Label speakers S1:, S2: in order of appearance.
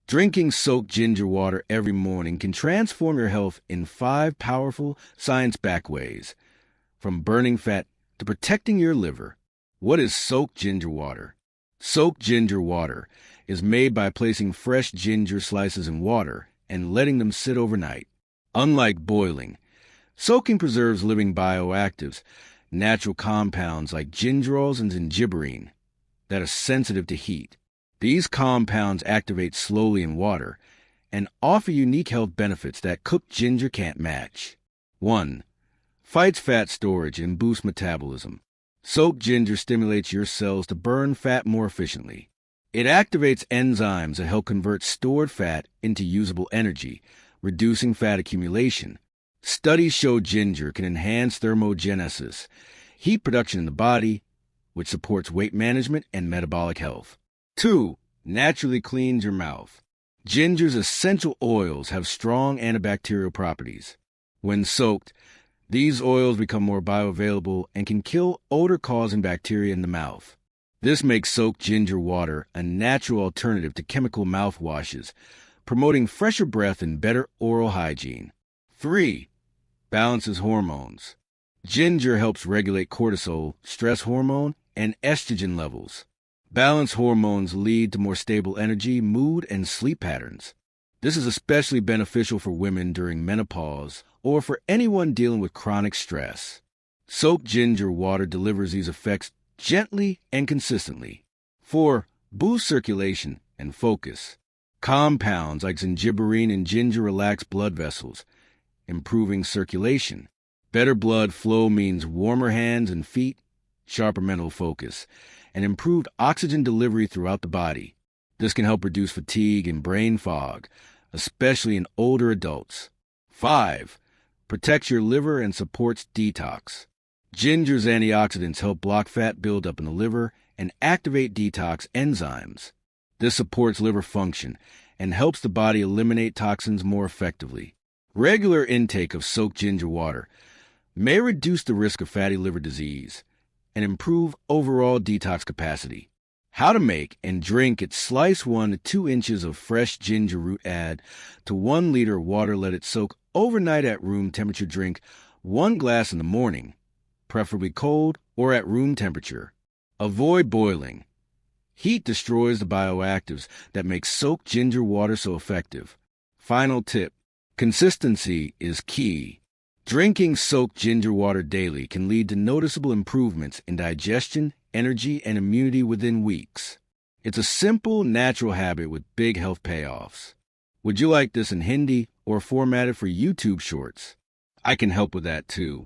S1: Drinking soaked ginger water every morning can transform your health in 5 powerful, science-backed ways, from burning fat to protecting your liver. What is soaked ginger water? Soaked ginger water is made by placing fresh ginger slices in water and letting them sit overnight. Unlike boiling, soaking preserves living bioactives, natural compounds like gingerols and gingiberine that are sensitive to heat. These compounds activate slowly in water and offer unique health benefits that cooked ginger can't match. 1. Fights fat storage and boosts metabolism. Soaked ginger stimulates your cells to burn fat more efficiently. It activates enzymes that help convert stored fat into usable energy, reducing fat accumulation. Studies show ginger can enhance thermogenesis, heat production in the body, which supports weight management and metabolic health. 2. Naturally cleans your mouth. Ginger's essential oils have strong antibacterial properties. When soaked, these oils become more bioavailable and can kill odor-causing bacteria in the mouth. This makes soaked ginger water a natural alternative to chemical mouthwashes, promoting fresher breath and better oral hygiene. 3. Balances hormones. Ginger helps regulate cortisol, stress hormone, and estrogen levels. Balanced hormones lead to more stable energy, mood, and sleep patterns. This is especially beneficial for women during menopause or for anyone dealing with chronic stress. Soaked ginger water delivers these effects gently and consistently. 4. Boost circulation and focus. Compounds like gingiberine and ginger relax blood vessels, improving circulation. Better blood flow means warmer hands and feet, sharper mental focus, and improved oxygen delivery throughout the body. This can help reduce fatigue and brain fog, especially in older adults. 5. Protects your liver and supports detox. Ginger's antioxidants help block fat buildup in the liver and activate detox enzymes. This supports liver function and helps the body eliminate toxins more effectively. Regular intake of soaked ginger water may reduce the risk of fatty liver disease and improve overall detox capacity. How to make and drink it: slice 1 to 2 inches of fresh ginger root, add to 1 liter of water, let it soak overnight at room temperature. Drink 1 glass in the morning, preferably cold or at room temperature. Avoid boiling. Heat destroys the bioactives that make soaked ginger water so effective. Final tip: consistency is key. Drinking soaked ginger water daily can lead to noticeable improvements in digestion, energy, and immunity within weeks. It's a simple, natural habit with big health payoffs. Would you like this in Hindi or formatted for YouTube Shorts? I can help with that too.